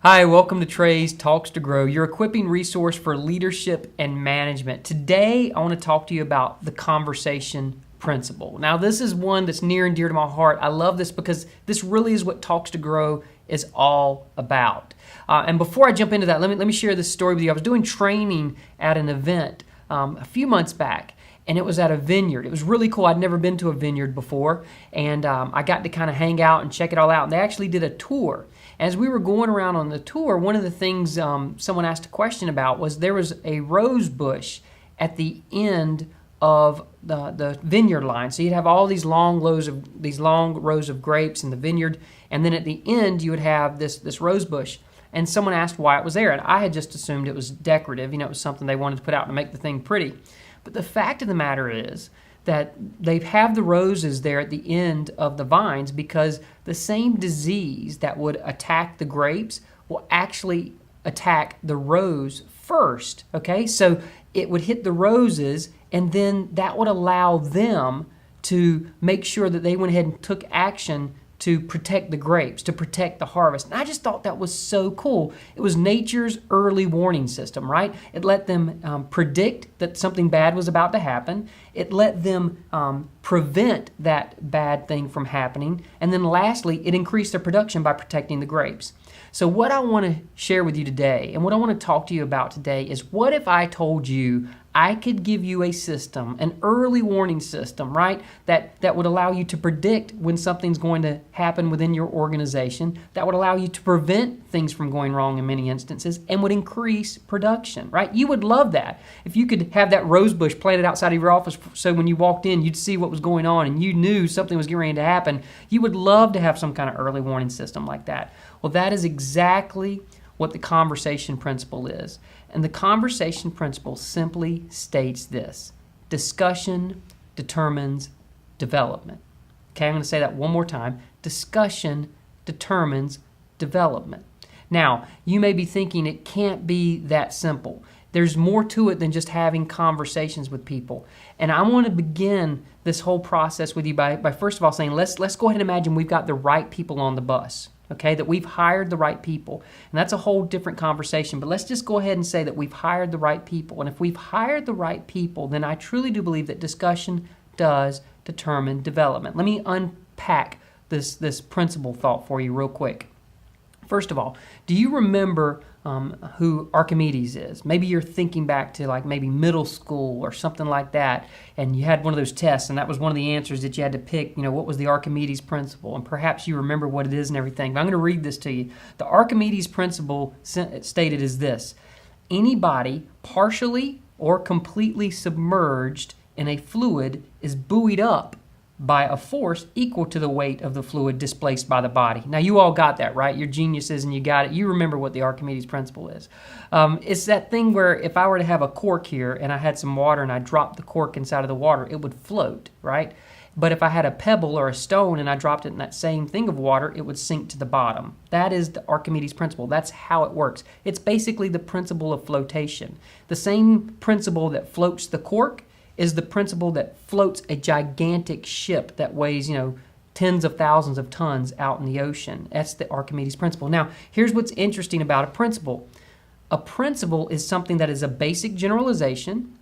Hi, welcome to Trey's Talks to Grow, your equipping resource for leadership and management. Today, I want to talk to you about the conversation principle. Now, this is one that's near and dear to my heart. I love this because this really is what Talks to Grow is all about. And before I jump into that, let me share this story with you. I was doing training at an event a few months back, and it was at a vineyard. It was really cool. I'd never been to a vineyard before, and I got to kind of hang out and check it all out. And they actually did a tour. As we were going around on the tour, one of the things someone asked a question about was there was a rose bush at the end of the vineyard line. So you'd have all these long rows of grapes in the vineyard, and then at the end you would have this rose bush. And someone asked why it was there, and I had just assumed it was decorative. It was something they wanted to put out to make the thing pretty. But the fact of the matter is that they have the roses there at the end of the vines because the same disease that would attack the grapes will actually attack the rose first, okay? So it would hit the roses, and then that would allow them to make sure that they went ahead and took action to protect the grapes, to protect the harvest. And I just thought that was so cool. It was nature's early warning system, right? It let them predict that something bad was about to happen. It let them prevent that bad thing from happening. And then lastly, it increased their production by protecting the grapes. So what I want to share with you today, and what I want to talk to you about today, is what if I told you I could give you a system, an early warning system, right? That would allow you to predict when something's going to happen within your organization, that would allow you to prevent things from going wrong in many instances, and would increase production, right? You would love that. If you could have that rose bush planted outside of your office so when you walked in, you'd see what was going on and you knew something was getting ready to happen, you would love to have some kind of early warning system like that. Well, that is exactly what the conversation principle is. And the conversation principle simply states this: discussion determines development. Okay, I'm going to say that one more time. Discussion determines development. Now, you may be thinking it can't be that simple. There's more to it than just having conversations with people. And I want to begin this whole process with you by first of all saying, let's go ahead and imagine we've got the right people on the bus. Okay, that we've hired the right people. And that's a whole different conversation. But let's just go ahead and say that we've hired the right people. And if we've hired the right people, then I truly do believe that discussion does determine development. Let me unpack this principle thought for you real quick. First of all, do you remember who Archimedes is? Maybe you're thinking back to like maybe middle school or something like that, and you had one of those tests, and that was one of the answers that you had to pick, what was the Archimedes principle, and perhaps you remember what it is and everything. But I'm going to read this to you. The Archimedes principle stated is this: anybody partially or completely submerged in a fluid is buoyed up by a force equal to the weight of the fluid displaced by the body. Now, you all got that, right? You're geniuses and you got it. You remember what the Archimedes principle is. It's that thing where if I were to have a cork here and I had some water and I dropped the cork inside of the water, it would float, right? But if I had a pebble or a stone and I dropped it in that same thing of water, it would sink to the bottom. That is the Archimedes principle. That's how it works. It's basically the principle of flotation. The same principle that floats the cork is the principle that floats a gigantic ship that weighs, tens of thousands of tons out in the ocean. That's the Archimedes principle. Now, here's what's interesting about a principle. A principle is something that is a basic generalization.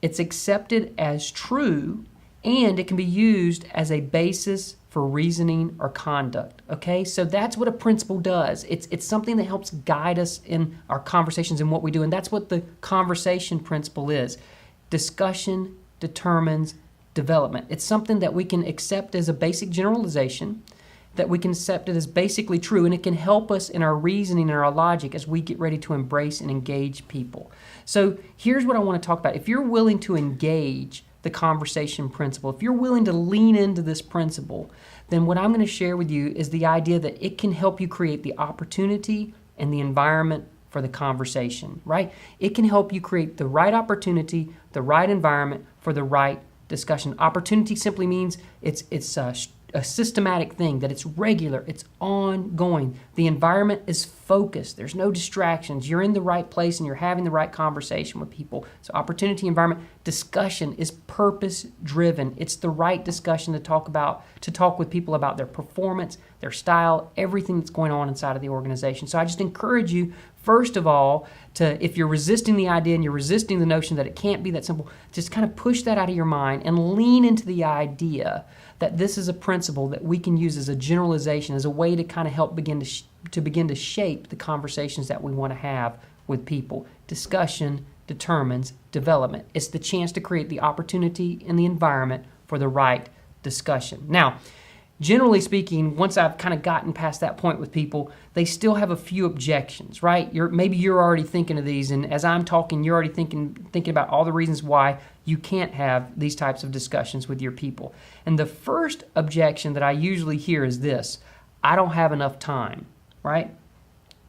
It's accepted as true, and it can be used as a basis for reasoning or conduct. Okay, so that's what a principle does. It's something that helps guide us in our conversations and what we do, and that's what the conversation principle is. Discussion determines development. It's something that we can accept as a basic generalization, that we can accept it as basically true, and it can help us in our reasoning and our logic as we get ready to embrace and engage people. So here's what I want to talk about. If you're willing to engage the conversation principle, if you're willing to lean into this principle, then what I'm going to share with you is the idea that it can help you create the opportunity and the environment for the conversation, right? It can help you create the right opportunity, the right environment for the right discussion. Opportunity simply means it's a systematic thing, that it's regular, it's ongoing. The environment is focused. There's no distractions. You're in the right place and you're having the right conversation with people. So opportunity environment discussion is purpose driven. It's the right discussion to talk with people about their performance, their style, everything that's going on inside of the organization. So I just encourage you, first of all, if you're resisting the idea and you're resisting the notion that it can't be that simple, just kind of push that out of your mind and lean into the idea that this is a principle that we can use as a generalization, as a way to kind of help begin to shape the conversations that we want to have with people. Discussion determines development. It's the chance to create the opportunity and the environment for the right discussion. Now, generally speaking, once I've kind of gotten past that point with people, they still have a few objections, right? Maybe you're already thinking of these, and as I'm talking, you're already thinking about all the reasons why you can't have these types of discussions with your people. And the first objection that I usually hear is this: I don't have enough time, right?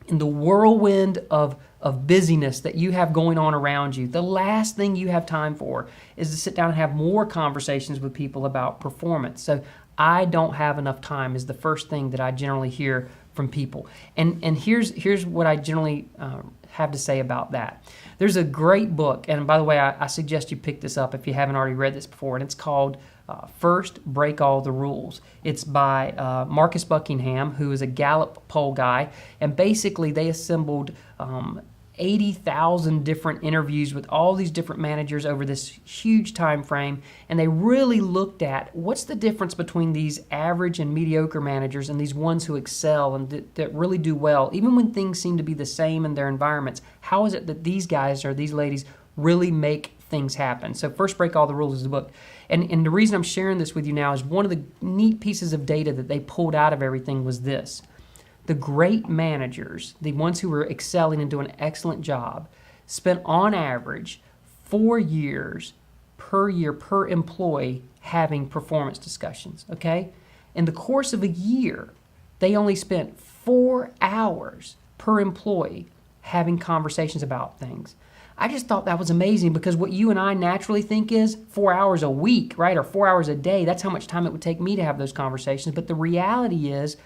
In the whirlwind of busyness that you have going on around you, the last thing you have time for is to sit down and have more conversations with people about performance. So I don't have enough time is the first thing that I generally hear from people. And here's what I generally have to say about that. There's a great book, and by the way, I suggest you pick this up if you haven't already read this before, and it's called First Break All the Rules. It's by Marcus Buckingham, who is a Gallup poll guy, and basically they assembled 80,000 different interviews with all these different managers over this huge time frame, and they really looked at what's the difference between these average and mediocre managers and these ones who excel and that really do well, even when things seem to be the same in their environments. How is it that these guys or these ladies really make things happen? So First Break All the Rules is the book. And the reason I'm sharing this with you now is one of the neat pieces of data that they pulled out of everything was this. The great managers, the ones who were excelling and doing an excellent job, spent on average 4 years per year per employee having performance discussions, okay? In the course of a year, they only spent 4 hours per employee having conversations about things. I just thought that was amazing because what you and I naturally think is 4 hours a week, right? Or 4 hours a day. That's how much time it would take me to have those conversations. But the reality is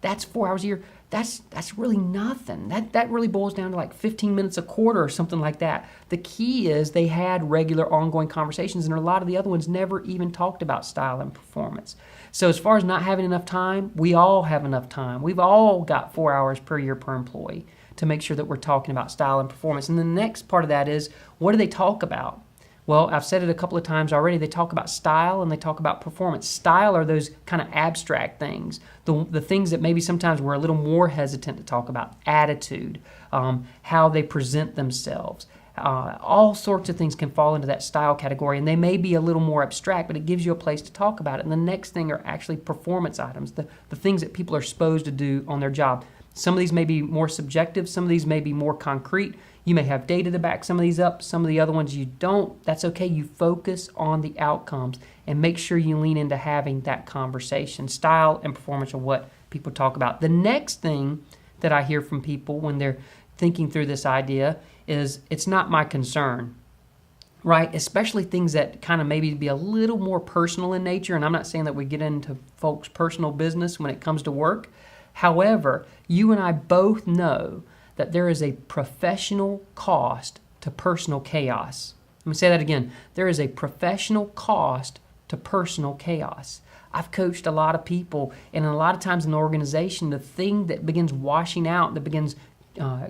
that's 4 hours a year. That's really nothing. That really boils down to like 15 minutes a quarter or something like that. The key is they had regular ongoing conversations, and a lot of the other ones never even talked about style and performance. So as far as not having enough time, we all have enough time. We've all got 4 hours per year per employee to make sure that we're talking about style and performance. And the next part of that is, what do they talk about? Well, I've said it a couple of times already. They talk about style and they talk about performance. Style are those kind of abstract things, the things that maybe sometimes we're a little more hesitant to talk about. Attitude, how they present themselves. All sorts of things can fall into that style category, and they may be a little more abstract, but it gives you a place to talk about it. And the next thing are actually performance items, the things that people are supposed to do on their job. Some of these may be more subjective. Some of these may be more concrete. You may have data to back some of these up. Some of the other ones you don't. That's okay. You focus on the outcomes and make sure you lean into having that conversation. Style and performance are what people talk about. The next thing that I hear from people when they're thinking through this idea is, it's not my concern, right? Especially things that kind of maybe be a little more personal in nature. And I'm not saying that we get into folks' personal business when it comes to work. However, you and I both know that there is a professional cost to personal chaos. Let me say that again. There is a professional cost to personal chaos. I've coached a lot of people, and a lot of times in the organization, the thing that begins washing out, that begins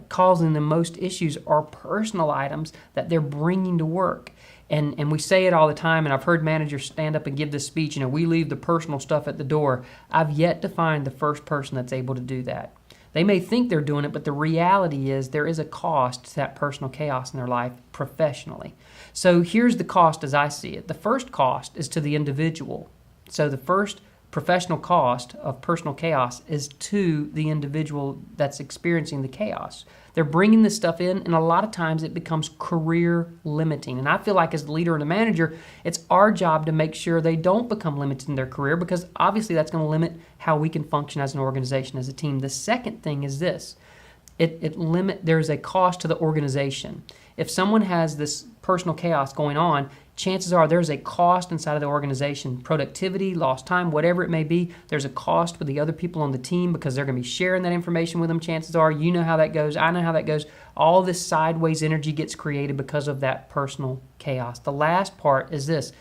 causing the most issues are personal items that they're bringing to work. And we say it all the time, and I've heard managers stand up and give this speech, we leave the personal stuff at the door. I've yet to find the first person that's able to do that. They may think they're doing it, but the reality is there is a cost to that personal chaos in their life professionally. So here's the cost as I see it. The first cost is to the individual. So the first professional cost of personal chaos is to the individual that's experiencing the chaos. They're bringing this stuff in, and a lot of times it becomes career limiting. And I feel like as the leader and the manager, it's our job to make sure they don't become limited in their career, because obviously that's going to limit how we can function as an organization, as a team. The second thing is this. There's a cost to the organization. If someone has this personal chaos going on, chances are there's a cost inside of the organization. Productivity, lost time, whatever it may be, there's a cost with the other people on the team because they're going to be sharing that information with them. Chances are, you know how that goes. I know how that goes. All this sideways energy gets created because of that personal chaos. The last part is this.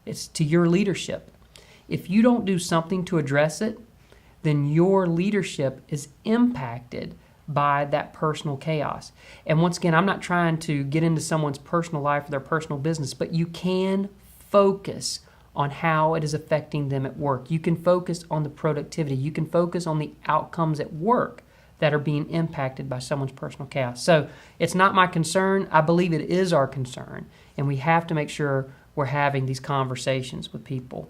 It's to your leadership. If you don't do something to address it, then your leadership is impacted by that personal chaos. And once again, I'm not trying to get into someone's personal life or their personal business, but you can focus on how it is affecting them at work. You can focus on the productivity. You can focus on the outcomes at work that are being impacted by someone's personal chaos. So it's not my concern. I believe it is our concern. And we have to make sure we're having these conversations with people.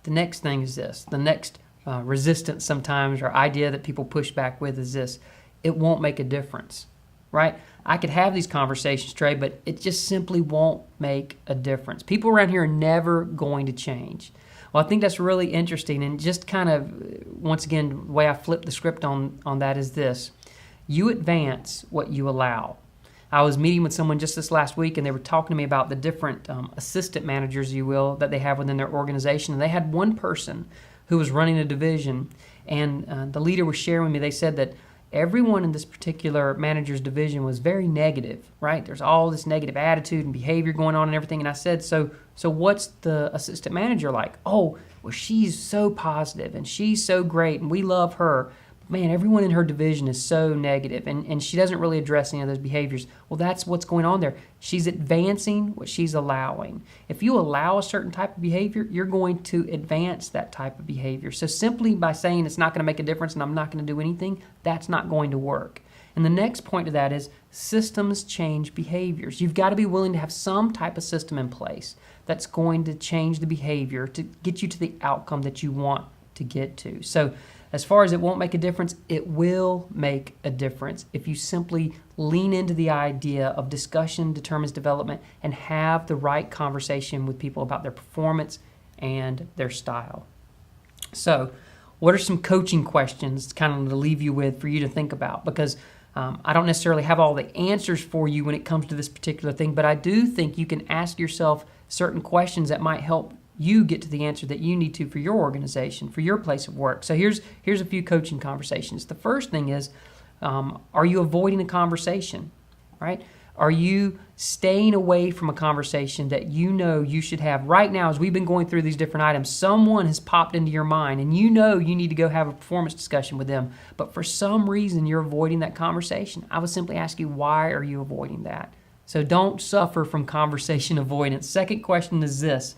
The next thing is this. The next resistance sometimes or idea that people push back with is this. It won't make a difference, right? I could have these conversations, Trey, but it just simply won't make a difference. People around here are never going to change. Well, I think that's really interesting, and just kind of, once again, the way I flip the script on that is this. You advance what you allow. I was meeting with someone just this last week, and they were talking to me about the different assistant managers, you will, that they have within their organization. And they had one person who was running a division, and the leader was sharing with me, they said that everyone in this particular manager's division was very negative, right? There's all this negative attitude and behavior going on and everything. And I said, so what's the assistant manager like? Oh, well, she's so positive and she's so great and we love her. Man, everyone in her division is so negative, and she doesn't really address any of those behaviors. Well, that's what's going on there. She's advancing what she's allowing. If you allow a certain type of behavior, you're going to advance that type of behavior. So simply by saying it's not going to make a difference and I'm not going to do anything, that's not going to work. And the next point to that is systems change behaviors. You've got to be willing to have some type of system in place that's going to change the behavior to get you to the outcome that you want to get to. So as far as it won't make a difference, it will make a difference if you simply lean into the idea of discussion determines development and have the right conversation with people about their performance and their style. So what are some coaching questions kind of to leave you with for you to think about? Because I don't necessarily have all the answers for you when it comes to this particular thing, but I do think you can ask yourself certain questions that might help you get to the answer that you need to for your organization, for your place of work. So here's a few coaching conversations. The first thing is, are you avoiding a conversation, right? Are you staying away from a conversation that you know you should have? Right now, as we've been going through these different items, someone has popped into your mind and you know you need to go have a performance discussion with them, but for some reason you're avoiding that conversation. I would simply ask you, why are you avoiding that? So don't suffer from conversation avoidance. Second question is this.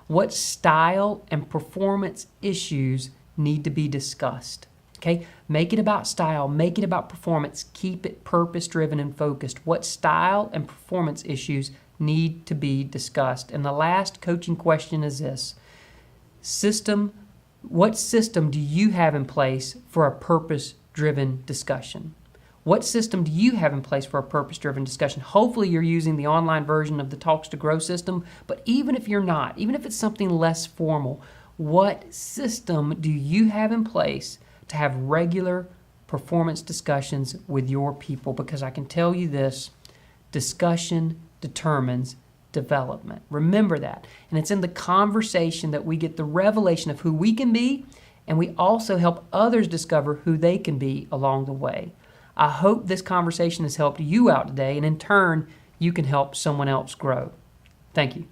What style and performance issues need to be discussed? Okay, make it about style, make it about performance, keep it purpose-driven and focused. What style and performance issues need to be discussed? And the last coaching question is this. What system do you have in place for a purpose-driven discussion? What system do you have in place for a purpose-driven discussion? Hopefully you're using the online version of the Talks to Grow system, but even if you're not, even if it's something less formal, what system do you have in place to have regular performance discussions with your people? Because I can tell you this, discussion determines development. Remember that. And it's in the conversation that we get the revelation of who we can be, and we also help others discover who they can be along the way. I hope this conversation has helped you out today, and in turn, you can help someone else grow. Thank you.